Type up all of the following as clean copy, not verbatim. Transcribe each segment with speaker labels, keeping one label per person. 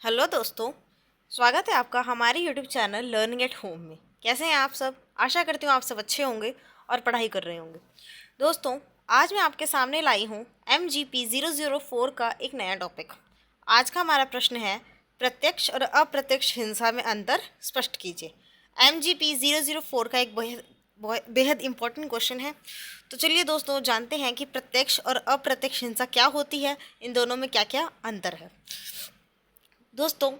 Speaker 1: Hello दोस्तों। स्वागत है आपका हमारे YouTube channel learning at home में। कैसे हैं आप सब? आशा करती हूँ आप सब अच्छे होंगे और पढ़ाई कर रहे होंगे। दोस्तों, आज मैं आपके सामने लाई हूँ MGP 004 का एक नया टॉपिक। आज का हमारा प्रश्न है, प्रत्यक्ष और अप्रत्यक्ष हिंसा में अंतर स्पष्ट कीजिए। MGP 004 का एक बेहद इंपॉर्टेंट क्वेश्चन है। तो चलिए दोस्तों, जानते हैं कि प्रत्यक्ष और अप्रत्यक्ष हिंसा क्या होती है, इन दोनों में क्या क्या अंतर है। दोस्तों,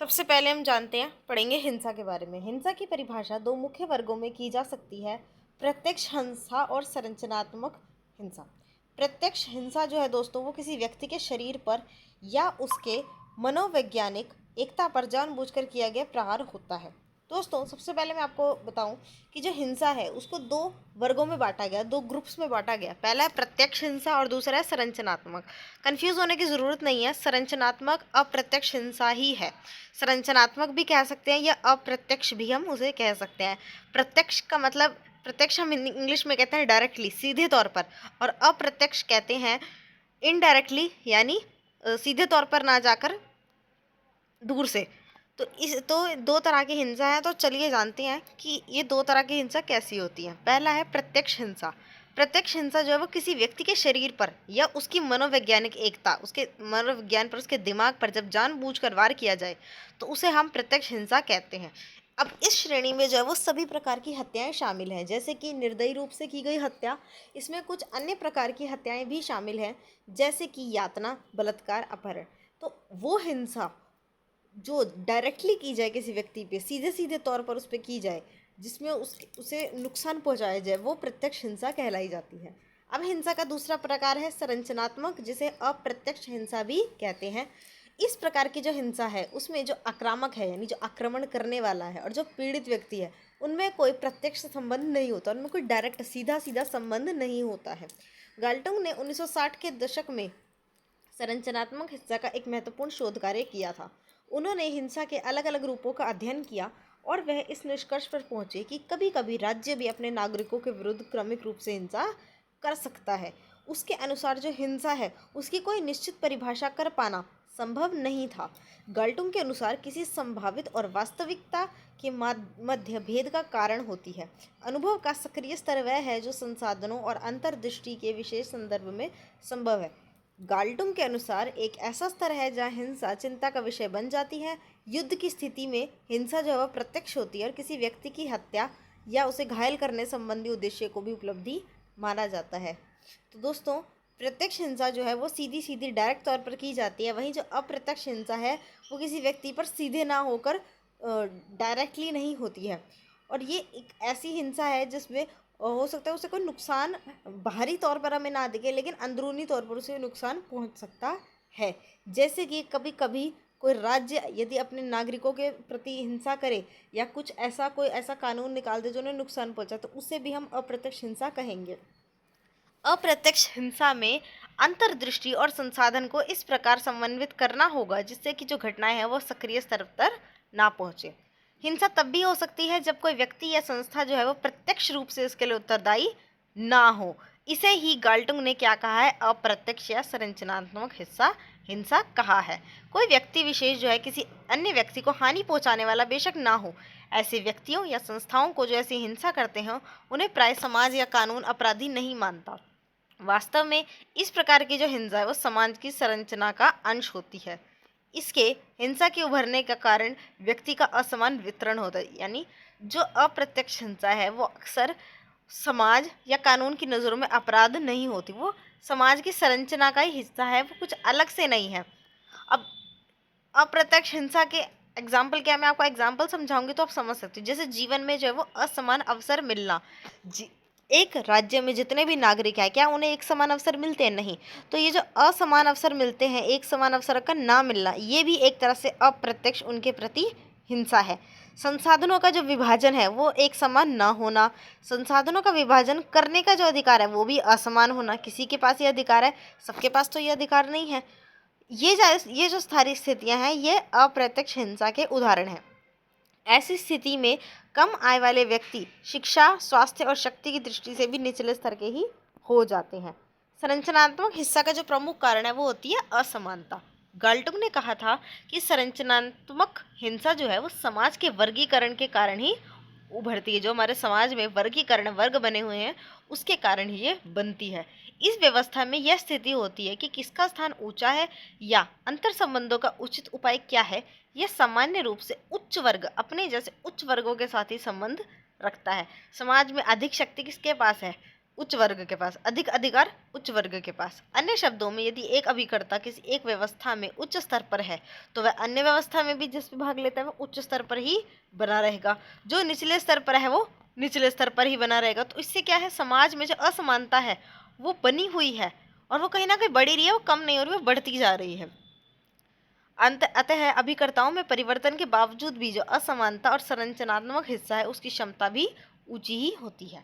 Speaker 1: सबसे पहले हम जानते हैं, पढ़ेंगे हिंसा के बारे में। हिंसा की परिभाषा दो मुख्य वर्गों में की जा सकती है, प्रत्यक्ष हिंसा और संरचनात्मक हिंसा। प्रत्यक्ष हिंसा जो है दोस्तों, वो किसी व्यक्ति के शरीर पर या उसके मनोवैज्ञानिक एकता पर जानबूझकर किया गया प्रहार होता है। दोस्तों, सबसे पहले मैं आपको बताऊं कि जो हिंसा है उसको दो वर्गों में बांटा गया, दो ग्रुप्स में बांटा गया। पहला है प्रत्यक्ष हिंसा और दूसरा है संरचनात्मक। कंफ्यूज होने की ज़रूरत नहीं है, संरचनात्मक अप्रत्यक्ष हिंसा ही है। संरचनात्मक भी कह सकते हैं या अप्रत्यक्ष भी हम उसे कह सकते हैं। प्रत्यक्ष का मतलब, प्रत्यक्ष हम इंग्लिश में कहते हैं डायरेक्टली, सीधे तौर पर, और अप्रत्यक्ष कहते हैं इनडायरेक्टली, यानी सीधे तौर पर ना जाकर दूर से। तो दो तरह की हिंसा है। तो चलिए जानते हैं कि ये दो तरह की हिंसा कैसी होती है। पहला है प्रत्यक्ष हिंसा। प्रत्यक्ष हिंसा जो है वो किसी व्यक्ति के शरीर पर या उसकी मनोवैज्ञानिक एकता, उसके मनोविज्ञान पर, उसके दिमाग पर जब जानबूझकर वार किया जाए तो उसे हम प्रत्यक्ष हिंसा कहते हैं। अब इस श्रेणी में जो है वो सभी प्रकार की हत्याएं शामिल हैं, जैसे कि निर्दयी रूप से की गई हत्या। इसमें कुछ अन्य प्रकार की हत्याएं भी शामिल हैं, जैसे कि यातना, बलात्कार, अपहरण। तो वो हिंसा जो डायरेक्टली की जाए, किसी व्यक्ति पे सीधे सीधे तौर पर उस पर की जाए, जिसमें उसे नुकसान पहुंचाया जाए, वो प्रत्यक्ष हिंसा कहलाई जाती है। अब हिंसा का दूसरा प्रकार है संरचनात्मक, जिसे अप्रत्यक्ष हिंसा भी कहते हैं। इस प्रकार की जो हिंसा है उसमें जो आक्रामक है, यानी जो आक्रमण करने वाला है, और जो पीड़ित व्यक्ति है, उनमें कोई प्रत्यक्ष संबंध नहीं होता, उनमें कोई डायरेक्ट सीधा सीधा संबंध नहीं होता है। गाल्टुंग ने 1960 के दशक में संरचनात्मक हिंसा का एक महत्वपूर्ण शोध कार्य किया था। उन्होंने हिंसा के अलग अलग रूपों का अध्ययन किया और वह इस निष्कर्ष पर पहुंचे कि कभी कभी राज्य भी अपने नागरिकों के विरुद्ध क्रमिक रूप से हिंसा कर सकता है। उसके अनुसार जो हिंसा है उसकी कोई निश्चित परिभाषा कर पाना संभव नहीं था। गाल्टुंग के अनुसार किसी संभावित और वास्तविकता के मध्य भेद का कारण होती है। अनुभव का सक्रिय स्तर वह है जो संसाधनों और अंतर्दृष्टि के विशेष संदर्भ में संभव है। गाल्टुंग के अनुसार एक ऐसा स्तर है जहाँ हिंसा चिंता का विषय बन जाती है। युद्ध की स्थिति में हिंसा जो है वह प्रत्यक्ष होती है और किसी व्यक्ति की हत्या या उसे घायल करने संबंधी उद्देश्य को भी उपलब्धि माना जाता है। तो दोस्तों, प्रत्यक्ष हिंसा जो है वो सीधी सीधी डायरेक्ट तौर पर की जाती है, वहीं जो अप्रत्यक्ष हिंसा है वो किसी व्यक्ति पर सीधे ना होकर डायरेक्टली नहीं होती है। और ये एक ऐसी हिंसा है जिसमें हो सकता है उसे कोई नुकसान बाहरी तौर पर हमें ना दिखे, लेकिन अंदरूनी तौर पर उसे नुकसान पहुंच सकता है। जैसे कि कभी कभी कोई राज्य यदि अपने नागरिकों के प्रति हिंसा करे या कुछ ऐसा, कोई ऐसा कानून निकाल दे जो उन्हें नुकसान पहुंचा, तो उसे भी हम अप्रत्यक्ष हिंसा कहेंगे। अप्रत्यक्ष हिंसा में अंतर्दृष्टि और संसाधन को इस प्रकार समन्वित करना होगा जिससे कि जो घटनाएं हैं वो सक्रिय स्तर पर ना पहुंचे। हिंसा तब भी हो सकती है जब कोई व्यक्ति या संस्था जो है वो प्रत्यक्ष रूप से इसके लिए उत्तरदायी ना हो। इसे ही गाल्टुंग ने क्या कहा है, अप्रत्यक्ष या संरचनात्मक हिंसा कहा है। कोई व्यक्ति विशेष जो है किसी अन्य व्यक्ति को हानि पहुंचाने वाला बेशक ना हो, ऐसे व्यक्तियों या संस्थाओं को जो ऐसी हिंसा करते हैं उन्हें प्राय समाज या कानून अपराधी नहीं मानता। वास्तव में इस प्रकार की जो हिंसा है वो समाज की संरचना का अंश होती है। इसके हिंसा के उभरने का कारण व्यक्ति का असमान वितरण होता है, यानी जो अप्रत्यक्ष हिंसा है वो अक्सर समाज या कानून की नज़रों में अपराध नहीं होती, वो समाज की संरचना का ही हिस्सा है, वो कुछ अलग से नहीं है। अब अप्रत्यक्ष हिंसा के एग्जाम्पल क्या, मैं आपको एग्जाम्पल समझाऊंगी तो आप समझ सकते हो। जैसे जीवन में जो है वो असमान अवसर मिलना, एक राज्य में जितने भी नागरिक हैं क्या उन्हें एक समान अवसर मिलते हैं? नहीं। तो ये जो असमान अवसर मिलते हैं, एक समान अवसर का ना मिलना, ये भी एक तरह से अप्रत्यक्ष उनके प्रति हिंसा है। संसाधनों का जो विभाजन है वो एक समान ना होना, संसाधनों का विभाजन करने का जो अधिकार है वो भी असमान होना। किसी के पास ये अधिकार है, सबके पास तो ये अधिकार नहीं है। ये जो सारी स्थितियां हैं ये अप्रत्यक्ष हिंसा के उदाहरण हैं। ऐसी स्थिति में कम आय वाले व्यक्ति शिक्षा, स्वास्थ्य और शक्ति की दृष्टि से भी निचले स्तर के ही हो जाते हैं। संरचनात्मक हिंसा का जो प्रमुख कारण है वो होती है असमानता। गाल्टुंग ने कहा था कि संरचनात्मक हिंसा जो है वो समाज के वर्गीकरण के कारण ही उभरती है। जो हमारे समाज में वर्गीकरण वर्ग बने हुए हैं उसके कारण ही ये बनती है। इस व्यवस्था में यह स्थिति होती है कि किसका स्थान ऊंचा है या अंतर संबंधों का उचित उपाय क्या है, यह सामान्य रूप से उच्च वर्ग अपने जैसे उच्च वर्गों के साथ ही संबंध रखता है। समाज में अधिक शक्ति किसके पास है? उच्च वर्ग के पास। अधिक अधिकार उच्च वर्ग के पास। अन्य शब्दों में यदि एक अभिकर्ता किसी एक व्यवस्था में उच्च स्तर पर है तो वह अन्य व्यवस्था में भी जिसमें भाग लेता है वो उच्च स्तर पर ही बना रहेगा। जो निचले स्तर पर है वो निचले स्तर पर ही बना रहेगा। तो इससे क्या है, समाज में जो असमानता है वो बनी हुई है और वो कहीं ना कहीं बढ़ी रही है, वो कम नहीं हो रही, वो बढ़ती जा रही है। अतः अभिकर्ताओं में परिवर्तन के बावजूद भी जो असमानता और संरचनात्मक हिस्सा है उसकी क्षमता भी ऊंची ही होती है।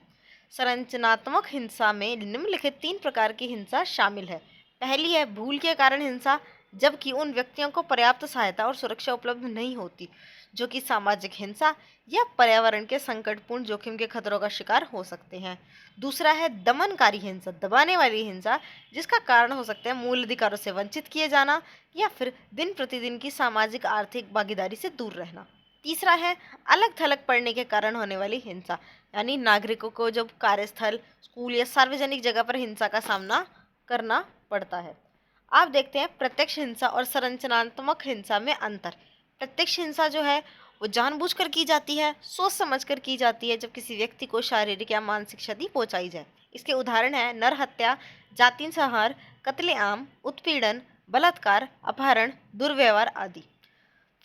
Speaker 1: संरचनात्मक हिंसा में निम्नलिखित 3 प्रकार की हिंसा शामिल है। पहली है भूल के कारण हिंसा, जबकि उन व्यक्तियों को पर्याप्त सहायता और सुरक्षा उपलब्ध नहीं होती जो कि सामाजिक हिंसा या पर्यावरण के संकटपूर्ण जोखिम के खतरों का शिकार हो सकते हैं। दूसरा है दमनकारी हिंसा, दबाने वाली हिंसा, जिसका कारण हो सकते हैं मूल अधिकारों से वंचित किए जाना या फिर दिन प्रतिदिन की सामाजिक आर्थिक भागीदारी से दूर रहना। तीसरा है अलग थलग पड़ने के कारण होने वाली हिंसा, यानी नागरिकों को जब कार्यस्थल, स्कूल या सार्वजनिक जगह पर हिंसा का सामना करना पड़ता है। आप देखते हैं प्रत्यक्ष हिंसा और संरचनात्मक हिंसा में अंतर। प्रत्यक्ष हिंसा जो है वो जानबूझकर की जाती है, सोच समझकर की जाती है, जब किसी व्यक्ति को शारीरिक या मानसिक क्षति पहुंचाई जाए। इसके उदाहरण है नरहत्या, जाति संहार, कत्लेआम, उत्पीड़न, बलात्कार, अपहरण, दुर्व्यवहार आदि।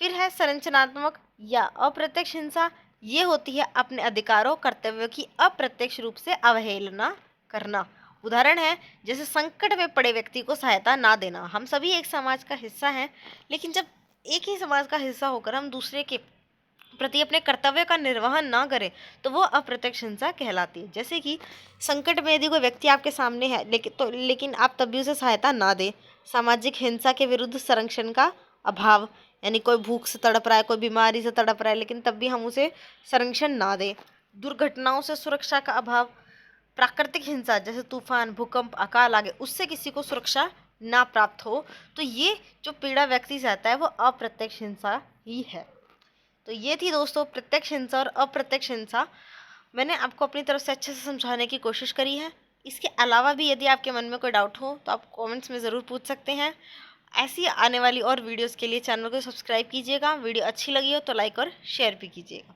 Speaker 1: फिर है संरचनात्मक या अप्रत्यक्ष हिंसा। ये होती है अपने अधिकारों कर्तव्यों की अप्रत्यक्ष रूप से अवहेलना करना। उदाहरण है जैसे संकट में पड़े व्यक्ति को सहायता ना देना। हम सभी एक समाज का हिस्सा हैं, लेकिन जब एक ही समाज का हिस्सा होकर हम दूसरे के प्रति अपने कर्तव्य का निर्वहन ना करें तो वो अप्रत्यक्ष हिंसा कहलाती है। जैसे कि संकट में यदि कोई व्यक्ति आपके सामने है लेकिन आप तब भी उसे सहायता ना दें। सामाजिक हिंसा के विरुद्ध संरक्षण का अभाव, यानी कोई भूख से तड़प रहा है, कोई बीमारी से तड़प रहा है, लेकिन तब भी हम उसे संरक्षण ना दें। दुर्घटनाओं से सुरक्षा का अभाव, प्राकृतिक हिंसा जैसे तूफान, भूकंप, अकाल आगे, उससे किसी को सुरक्षा ना प्राप्त हो, तो ये जो पीड़ा व्यक्ति से आता है वो अप्रत्यक्ष हिंसा ही है। तो ये थी दोस्तों प्रत्यक्ष हिंसा और अप्रत्यक्ष हिंसा। मैंने आपको अपनी तरफ से अच्छे से समझाने की कोशिश करी है। इसके अलावा भी यदि आपके मन में कोई डाउट हो तो आप कमेंट्स में ज़रूर पूछ सकते हैं। ऐसी आने वाली और वीडियोस के लिए चैनल को सब्सक्राइब कीजिएगा। वीडियो अच्छी लगी हो तो लाइक और शेयर भी कीजिएगा।